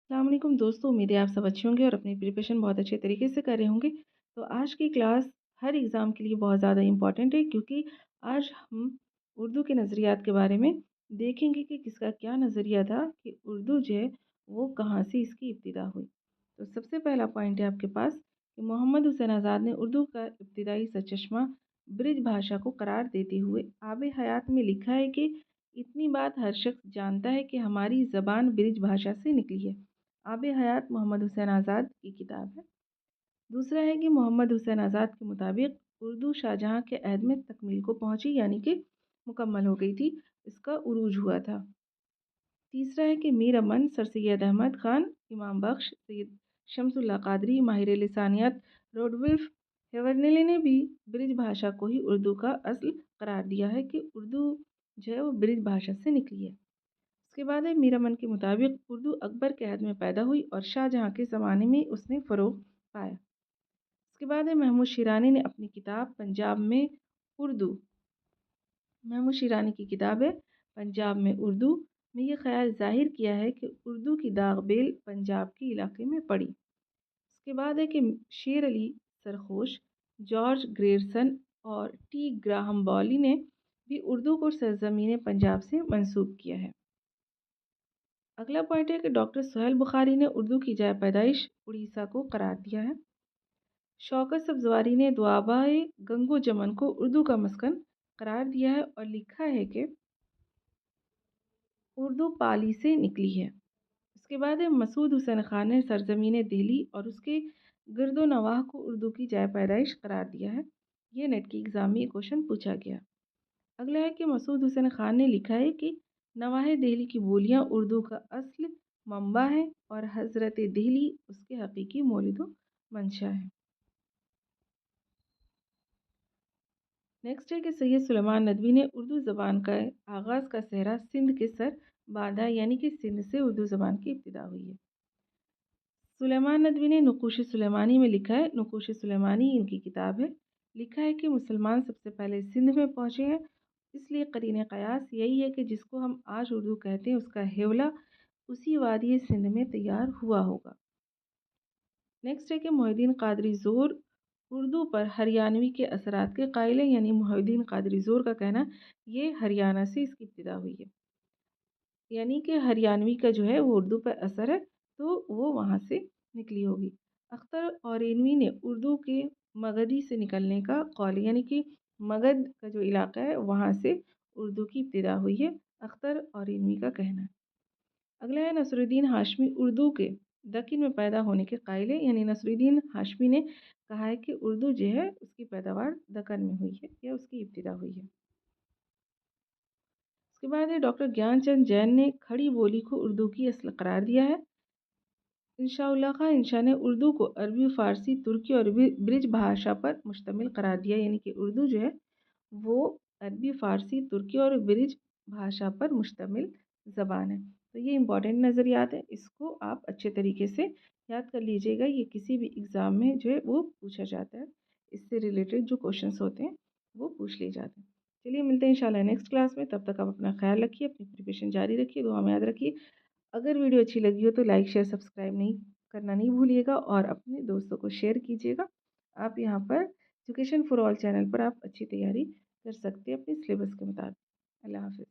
अस्सलाम वालेकुम दोस्तों, उम्मीद है आप सब अच्छे होंगे और अपनी प्रिपरेशन बहुत अच्छे तरीके से कर रहे होंगे। तो आज की क्लास हर एग्ज़ाम के लिए बहुत ज़्यादा इम्पॉर्टेंट है क्योंकि आज हम उर्दू के नज़रियात के बारे में देखेंगे कि किसका क्या नज़रिया था कि उर्दू जो है वो कहाँ से इसकी इब्तिदा हुई। तो सबसे पहला पॉइंट है आपके पास कि मोहम्मद हुसैन आज़ाद ने उर्दू का इब्तिदाई सरचश्मा ब्रिज भाषा को करार देते हुए आब हयात में लिखा है कि इतनी बात हर शख्स जानता है कि हमारी ज़बान ब्रिज भाषा से निकली है। आब हयात मोहम्मद हुसैन आज़ाद की किताब है। दूसरा है कि मोहम्मद हुसैन आज़ाद के मुताबिक उर्दू शाहजहाँ के अहद में तकमील को पहुँची यानी कि मुकम्मल हो गई थी, इसका उरूज हुआ था। तीसरा है कि मीर अमन, सर सैयद अहमद ख़ान, इमाम बख्श, सैयद शमसुल्लाह क़ादरी, माहिर लिसानियत रोडवुल्फ़ हेवरनेली ने भी ब्रिज भाषा को ही उर्दू का असल करार दिया है कि उर्दू जो है वो ब्रिज भाषा से निकली है। उसके बाद है मीर अमन के मुताबिक उर्दू अकबर के अहद में पैदा हुई और शाहजहाँ के ज़माने में उसने फ़रोग़ पाया। उसके बाद है महमूद शिरानी ने अपनी किताब पंजाब में उर्दू महमूद शिरानी की किताब है पंजाब में उर्दू में ये ख्याल ज़ाहिर किया है कि उर्दू की दाग़-बेल पंजाब के इलाके में पड़ी। उसके बाद है कि शेर अली सरखोश, जॉर्ज ग्रेयरसन और टी ग्राहम बॉली ने भी उर्दू को सरज़मीन पंजाब से मंसूब किया है। अगला पॉइंट है कि डॉक्टर सुहेल बुखारी ने उर्दू की जाए पैदाइश उड़ीसा को करार दिया है। शौकत सब्ज़वारी ने दुआबाए गंगो जमन को उर्दू का मस्कन करार दिया है और लिखा है कि उर्दू पाली से निकली है। उसके बाद है मसूद हुसैन खान ने सरज़मीन दिल्ली और उसके गिरदो नवाह को उर्दू की जाए पैदाइश करार दिया है। ये नेट की एग्ज़ाम में क्वेश्चन पूछा गया। अगला है कि मसूद हुसैन खान ने लिखा है कि नवाहे दिल्ली की बोलियाँ उर्दू का असल मंबा है और हज़रत दिल्ली उसके हकीकी मौलिद मंशा है। नेक्स्ट है कि सैयद सुलेमान नदवी ने उर्दू ज़बान का आगाज़ का सेहरा सिंध के सर बांधा यानी कि सिंध से उर्दू ज़बान की इब्तिदा हुई है। सुलेमान नदवी ने नुक़ूश सुलेमानी में लिखा है, नुक़ूश सुलेमानी इनकी किताब है, लिखा है कि मुसलमान सबसे पहले सिंध में पहुँचे हैं, इसलिए क़रीन क़यास यही है कि जिसको हम आज उर्दू कहते हैं उसका हेवला उसी वादी सिंध में तैयार हुआ होगा। नेक्स्ट है कि मोहिउद्दीन क़ादरी ज़ोर उर्दू पर हरियाणवी के असरात के क़ाइल हैं, यानी मोहिउद्दीन क़ादरी ज़ोर का कहना ये हरियाणा से इसकी इब्तिदा हुई है, यानी कि हरियाणवी का जो है वो उर्दू पर असर है तो वो वहाँ से निकली होगी। अख्तर औरेनवी ने उर्दू के मगधी से निकलने का कौल यानी कि मगध का जो इलाका है वहाँ से उर्दू की इब्तिदा हुई है, अख्तर औरेनवी का कहना है। अगला है नसरुद्दीन हाशमी उर्दू के दक्कन में पैदा होने के कायल है, यानी नसरुद्दीन हाशमी ने कहा है कि उर्दू जो है उसकी पैदावार दक्कन में हुई है या उसकी इब्तिदा हुई है। उसके बाद है डॉक्टर ज्ञानचंद जैन ने खड़ी बोली को उर्दू की असल करार दिया है। इंशाउल्लाह खां इंशा ने उर्दू को अरबी, फ़ारसी, तुर्की और ब्रिज भाषा पर मुश्तमिल करार दिया, यानी कि उर्दू जो है वो अरबी, फ़ारसी, तुर्की और ब्रिज भाषा पर मुश्तमिल ज़बान है। तो ये इम्पॉर्टेंट नज़रियात है, इसको आप अच्छे तरीके से याद कर लीजिएगा, ये किसी भी एग्ज़ाम में जो है वो पूछा जाता है। इससे रिलेटेड जो क्वेश्चंस होते हैं वो पूछ लिए जाते हैं। चलिए मिलते हैं इंशाल्लाह नेक्स्ट क्लास में, तब तक आप अपना ख़्याल रखिए, अपनी प्रिपरेशन जारी रखिए, दुआ में याद रखिए। अगर वीडियो अच्छी लगी हो तो लाइक, शेयर, सब्सक्राइब नहीं करना नहीं भूलिएगा और अपने दोस्तों को शेयर कीजिएगा। आप यहाँ पर एजुकेशन फॉर ऑल चैनल पर आप अच्छी तैयारी कर सकते हैं अपने सिलेबस के मुताबिक। अल्लाह हाफ़िज़।